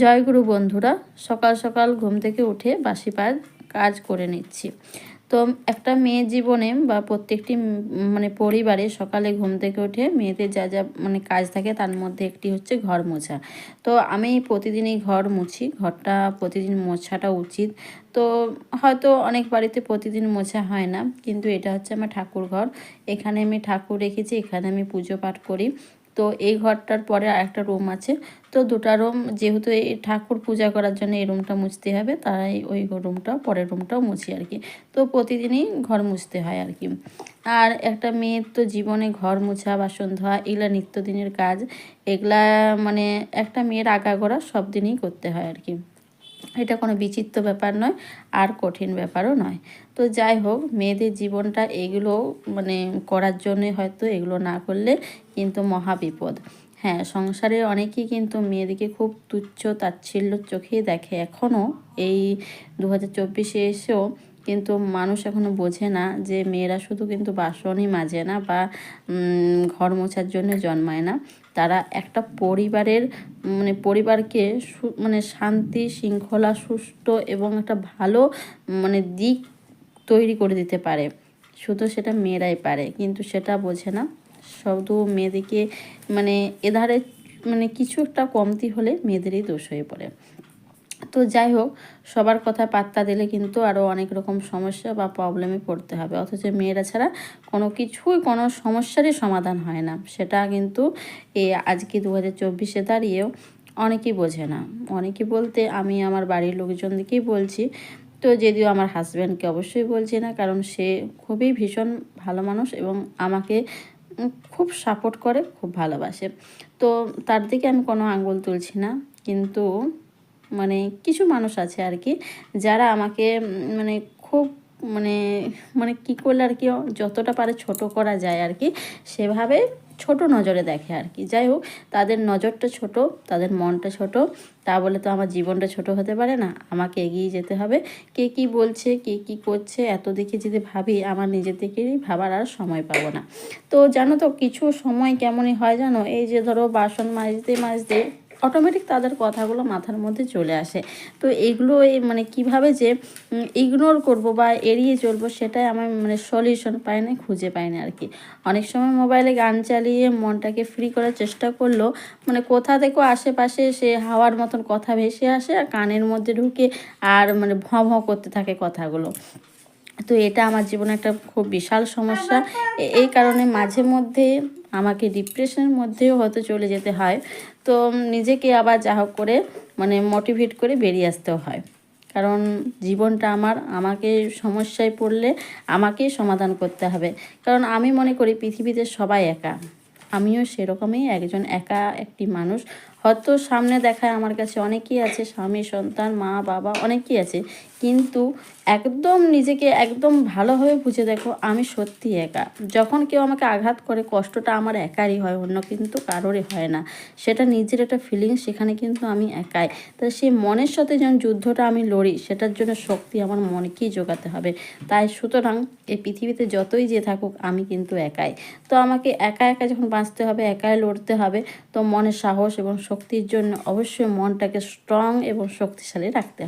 জয়গুরু বন্ধুরা, সকাল সকাল ঘুম থেকে উঠে বাসি কাজ করে নিচ্ছি। তো একটা মেয়ের জীবনে বা প্রত্যেকটি মানে পরিবারে সকালে ঘুম থেকে উঠে মেয়েদের যা যা মানে কাজ থাকে তার মধ্যে একটি হচ্ছে ঘর মোছা। তো আমি প্রতিদিনই ঘর মুছি, ঘরটা প্রতিদিন মোছাটা উচিত। তো হয়তো অনেক বাড়িতে প্রতিদিন মোছা হয় না, কিন্তু এটা হচ্ছে আমার ঠাকুর ঘর। এখানে আমি ঠাকুর রেখেছি, এখানে আমি পুজো পাঠ করি। তো এই ঘরটার পরে আরেকটা রুম আছে। তো দুটা রুম, যেহেতু এই ঠাকুর পূজা করার জন্য এই রুমটা মুছতে হবে, তাই ওই রুমটা পরের রুমটাও মুছি আর কি। তো প্রতিদিনই ঘর মুছতে হয় আর কি। আর একটা মেয়ের তো জীবনে ঘর মোছা, বাসন ধোয়া এগুলা নিত্যদিনের কাজ। এগুলা মানে একটা মেয়ের আগাগোড়া সব দিনই করতে হয় আর কি। এটা কোনো বিচিত্র ব্যাপার নয়, আর কঠিন ব্যাপারও নয়। তো যাই হোক, মেয়েদের জীবনটা এগুলো মানে করার জন্যে, হয়তো এগুলো না করলে কিন্তু মহা বিপদ। হ্যাঁ, সংসারে অনেকেই কিন্তু মেয়েদেরকে খুব তুচ্ছ তাচ্ছিল্য চোখে দেখে এখনও। এই 2024-এ এসেও কিন্তু মানুষ এখনও বোঝে না যে মেয়েরা শুধু কিন্তু বাসনই মাজে না বা ঘর মোছার জন্য জন্মায় না। তারা একটা পরিবারের মানে পরিবারকে মানে শান্তি শৃঙ্খলা সুষ্ঠু এবং একটা ভালো মানে দিক তৈরি করে দিতে পারে। শুধু সেটা মেয়েরাই পারে, কিন্তু সেটা বোঝে না। শুধু মেয়েদেরকে মানে এধারে মানে কিছু একটা কমতি হলে মেয়েদেরই দোষ হয়ে পড়ে। তো যাই হোক, সবার কথা পাত্তা দিলে কিন্তু আরও অনেক রকম সমস্যা বা প্রবলেমে পড়তে হবে, অথচ মেয়েরা ছাড়া কোনো কিছুই কোনো সমস্যারই সমাধান হয় না। সেটা কিন্তু আজকে 2024-এ দাঁড়িয়েও অনেকেই বোঝে না। অনেকে বলতে আমি আমার বাড়ির লোকজনদেরকেই বলছি। তো যদিও আমার হাজব্যান্ডকে অবশ্যই বলছি না, কারণ সে খুবই ভীষণ ভালো মানুষ এবং আমাকে খুব সাপোর্ট করে, খুব ভালোবাসে। তো তার দিকে আমি কোনো আঙ্গুল তুলছি না, কিন্তু মানে কিছু মানুষ আছে আর কি, যারা আমাকে মানে খুব মানে মানে কী করলে আর কি যতটা পারে ছোট করা যায় আর কি, সেভাবে ছোট নজরে দেখে আর কি। যাই হোক, তাদের নজরটা ছোট, তাদের মনটা ছোট, তা বলে তো আমার জীবনটা ছোট হতে পারে না। আমাকে এগিয়ে যেতে হবে। কে কী বলছে, কে কী করছে, এত দিকে যদি ভাবি, আমার নিজের দিকেই ভাবার আর সময় পাবো না। তো জানো তো, কিছু সময় কেমনই হয় জানো, এই যে ধরো বাসন মাজতে মাজতে অটোমেটিক তাদের কথাগুলো মাথার মধ্যে চলে আসে। তো এইগুলো মানে কিভাবে যে ইগনোর করব বা এড়িয়ে চলবো, সেটাই আমার মানে সলিউশন পাই না, খুঁজে পাই না আর কি। অনেক সময় মোবাইলে গান চালিয়ে মনটাকে ফ্রি করার চেষ্টা করলেও মানে কোথা থেকেও আশেপাশে সে হাওয়ার মতন কথা ভেসে আসে আর কানের মধ্যে ঢুকে আর মানে ভঁ ভঁ করতে থাকে কথাগুলো। তো এটা আমার জীবনে একটা খুব বিশাল সমস্যা। এই কারণে মাঝে মধ্যে আমাকে ডিপ্রেশনের মধ্যেও হয়তো চলে যেতে হয়। তো নিজেকে আবার যা হোক করে মানে মোটিভেট করে বেরিয়ে আসতেও হয়, কারণ জীবনটা আমাকে সমস্যায় পড়লে আমাকেই সমাধান করতে হবে। কারণ আমি মনে করি পৃথিবীতে সবাই একা, আমিও সেরকমই একজন একা একটি মানুষ। হয়তো সামনে দেখায় আমার কাছে অনেকেই আছে, স্বামী সন্তান মা বাবা অনেকেই আছে, কিন্তু একদম নিজেকে একদম ভালোভাবে বুঝে দেখো, আমি সত্যি একা। যখন কেউ আমাকে আঘাত করে, কষ্টটা আমার একারই হয়, অন্য কিন্তু কারোরই হয় না। সেটা নিজের একটা ফিলিংস, সেখানে কিন্তু আমি একাই। তাই সেই মনের সাথে যখন যুদ্ধটা আমি লড়ি, সেটার জন্য শক্তি আমার মনকেই জোগাতে হবে। তাই সুতরাং এই পৃথিবীতে যতই যে থাকুক, আমি কিন্তু একাই। তো আমাকে একা একা যখন বাঁচতে হবে, একাই লড়তে হবে, তো মনের সাহস এবং শক্তির জন্য অবশ্যই মনটাকে স্ট্রং এবং শক্তিশালী রাখতে হবে।